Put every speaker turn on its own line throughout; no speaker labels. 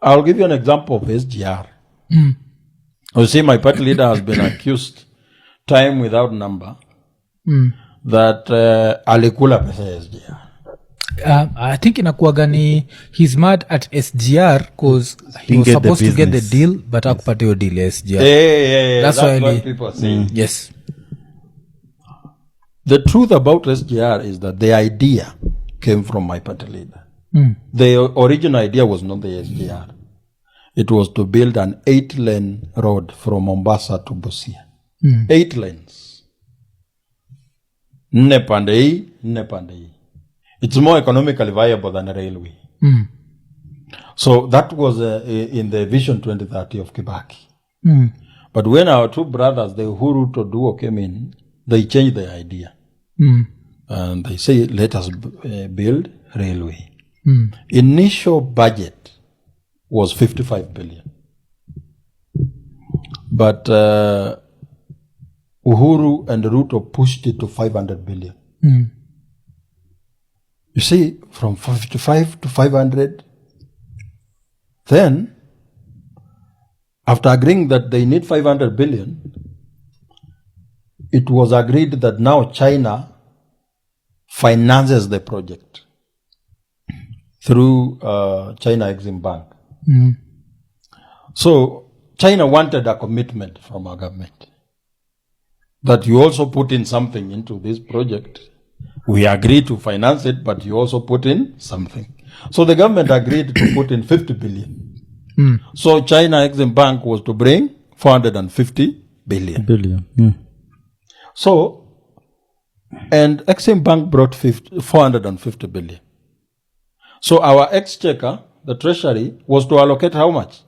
I'll give you an example of SGR. You see, my party leader has been accused time without number that alikula pesa ya SGR.
I think inakuwaga ni he's mad at SGR because he was supposed to get the deal but hakupata hiyo deal ya SGR.
Yeah. That's what people say.
Yes.
The truth about SGR is that the idea came from my party leader. The original idea was not the SGR. It was to build an 8-lane road from Mombasa to Busia. 8 lanes. Nne pande hii, nne pande hii. It's more economically viable than a railway. So that was in the Vision 2030 of Kibaki. But when our two brothers, the Uhuru Ruto duo, came in, they changed the idea. And they say, let us build railway. Initial budget was 55 billion. But Uhuru and Ruto pushed it to 500 billion. You see, from 55 to 500. Then, after agreeing that they need 500 billion, it was agreed that now China finances the project through China Exim Bank. So China wanted a commitment from our government that you also put in something into this project. We agreed to finance it, but you also put in something. So the government agreed to put in 50 billion. So China Exim Bank was to bring 450 billion. So, and Exim Bank brought 450 billion. So our exchequer, the treasury, was to allocate how much?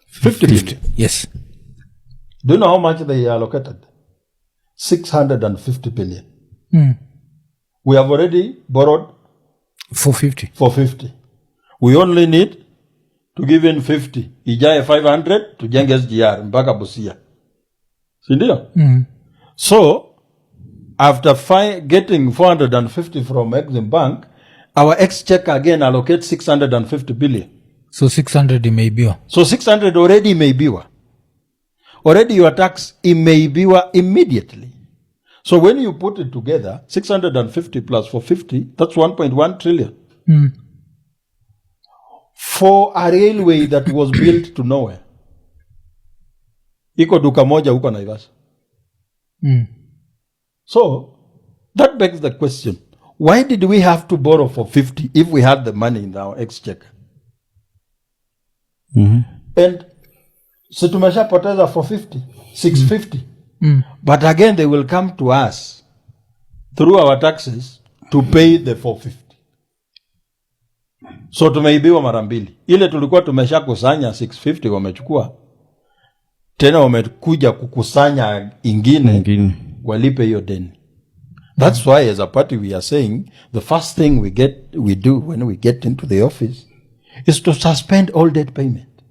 50 billion.
Yes.
Do you know how much they allocated? 650 billion. We have already borrowed 450. We only need to give in 50. Ijaye 500 to jenge SGR mpaka Busia. Sindio? So, after getting 450 from Exim Bank, our exchequer again allocates 650 billion.
So 600 imeibiwa.
So 600 already imeibiwa. Already your tax imeibiwa immediately. So when you put it together, 650 plus 450, that's 1.1 trillion. For a railway that was built to nowhere. Iko duka moja huko Naivasha. So, that begs the question, why did we have to borrow for 50 if we had the money in our exchequer? And so tumeshapoteza for 50, 650. But again, they will come to us through our taxes to pay the 450. So tumeibiwa mara mbili. Ile tulikuwa tumeshakusanya 650 wamechukua. Tena wamekuja kukusanya ingine walipe hiyo deni. That's why as a party we are saying the first thing we do when we get into the office is to suspend all debt payment.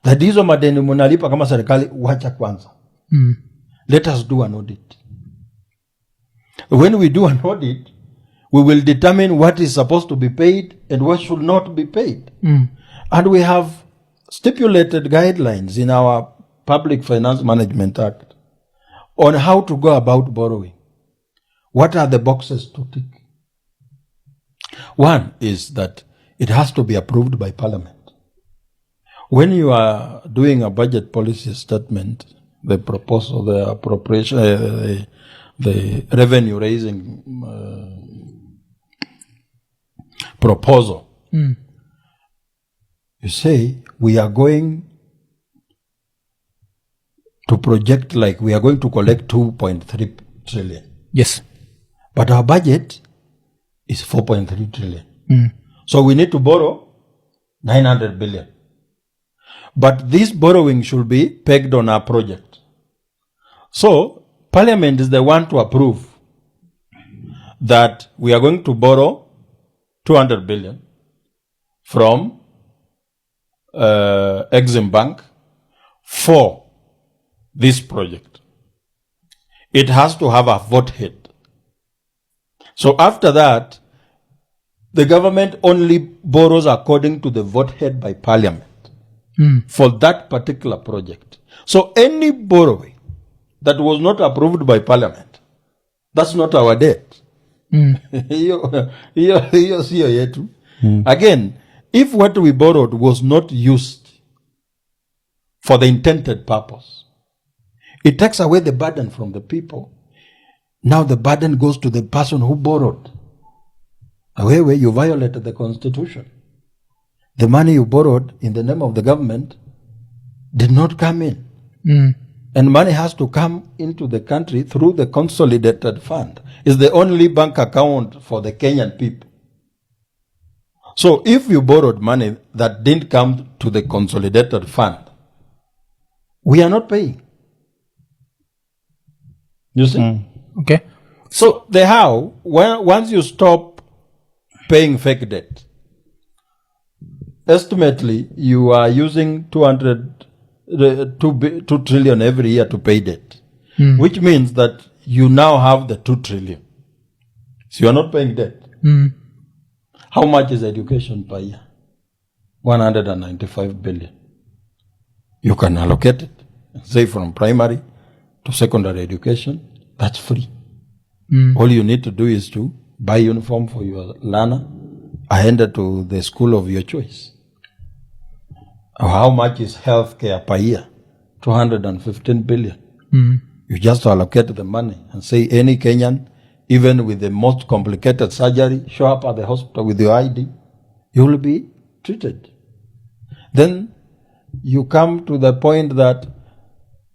That hizo madeni munalipa kama serikali wacha kwanza. Let us do an audit. When we do an audit, we will determine what is supposed to be paid and what should not be paid. And we have stipulated guidelines in our Public Finance Management Act on how to go about borrowing. What are the boxes to tick? One is that it has to be approved by Parliament. When you are doing a budget policy statement, the proposal, the appropriation, the revenue raising proposal, you say we are going to project like we are going to collect 2.3 trillion.
Yes.
But our budget is 4.3 trillion. So we need to borrow 900 billion. But this borrowing should be pegged on our project. So Parliament is the one to approve that we are going to borrow 200 billion from Exim Bank for this project. It has to have a vote hit. So after that, the government only borrows according to the vote held by parliament for that particular project. So any borrowing that was not approved by parliament, that's not our debt. Hiyo sio yetu. Again, if what we borrowed was not used for the intended purpose, it takes away the burden from the people. Now the burden goes to the person who borrowed. Where you violated the constitution. The money you borrowed in the name of the government did not come in. And money has to come into the country through the consolidated fund. It's the only bank account for the Kenyan people. So if you borrowed money that didn't come to the consolidated fund, we are not paying. You see?
Okay.
So the how, once you stop paying fake debt, estimately you are using 2 trillion every year to pay debt, which means that you now have the 2 trillion. So you are not paying debt. How much is education per year? 195 billion. You can allocate it, say from primary to secondary education, that's free. All you need to do is to buy uniform for your learner, hand it to the school of your choice. How much is healthcare per year? 215 billion. You just allocate the money and say any Kenyan, even with the most complicated surgery, show up at the hospital with your ID, you will be treated. Then you come to the point that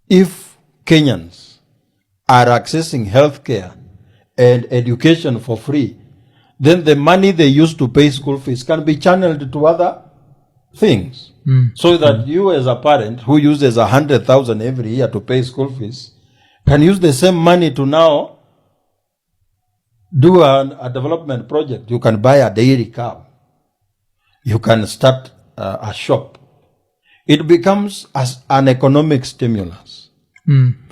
if Kenyans are accessing healthcare and education for free, then the money they use to pay school fees can be channeled to other things. So that you as a parent who uses 100,000 every year to pay school fees can use the same money to now do a development project. You can buy a dairy cow. You can start a shop. It becomes as an economic stimulus.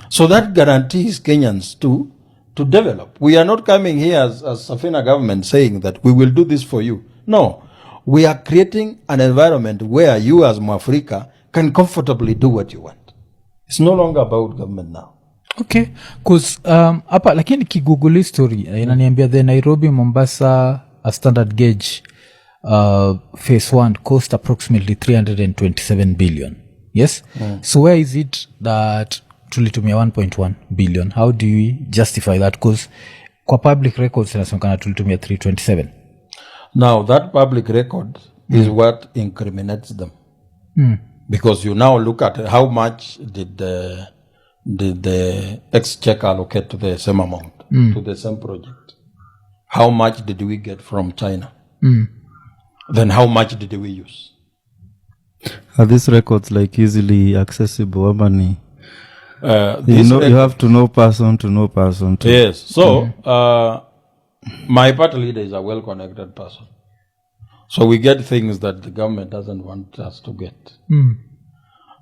So that guarantees Kenyans to develop. We are not coming here as Safina government saying that we will do this for you. No. We are creating an environment where you as Mwafrika can comfortably do what you want. It's no longer about government now.
Okay. Because hapa lakini kigoogle story inaniambia the Nairobi Mombasa standard gauge phase 1 cost approximately 327 billion. Yes? So where is it that tulitumia 1.1 billion? How do we justify that? Because kwa public records inasemekana tulitumia 327.
Now, that public record is what incriminates them. Because you now look at how much did the exchequer allocate to the same amount, to the same project. How much did we get from China? Then how much did we use?
Are these records like easily accessible? You have to know person to know person.
Yes. So, my party leader is a well-connected person. So we get things that the government doesn't want us to get.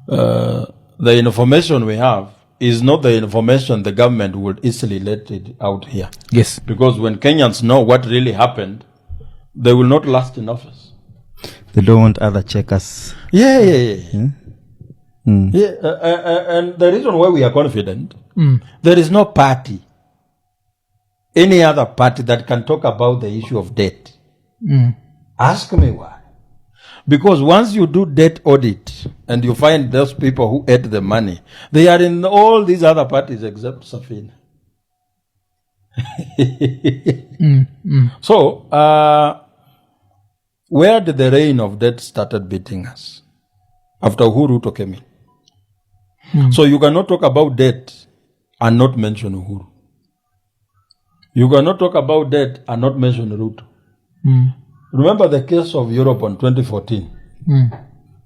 The information we have is not the information the government would easily let it out here.
Yes.
Because when Kenyans know what really happened, they will not last in office.
They don't want other checkers.
Yeah. And the reason why we are confident, there is no party, any other party that can talk about the issue of debt. Ask me why. Because once you do debt audit and you find those people who ate the money, they are in all these other parties except Safina. So, where did the reign of debt started beating us? After Uhuru came in. So you cannot talk about debt and not mention Uhuru. You cannot talk about debt and not mention Ruto. Remember the case of Europe in 2014?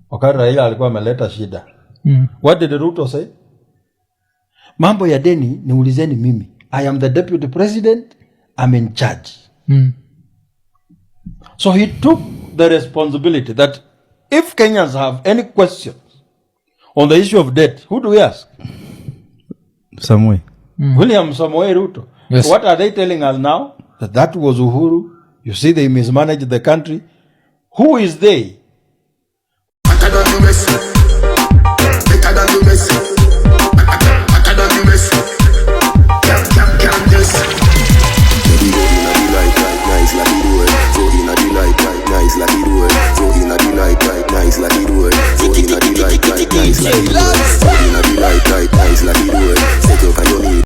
Wakati Raila alikuwa ameleta shida. What did Ruto say? Mambo ya deni niulizeni mimi. I am the deputy president. I'm in charge. So he took the responsibility that if Kenyans have any questions on the issue of debt, who do we ask?
Some way.
William Samoei Ruto.
Yes.
So what are they telling us now? That was Uhuru You see they mismanage the country. Who is they?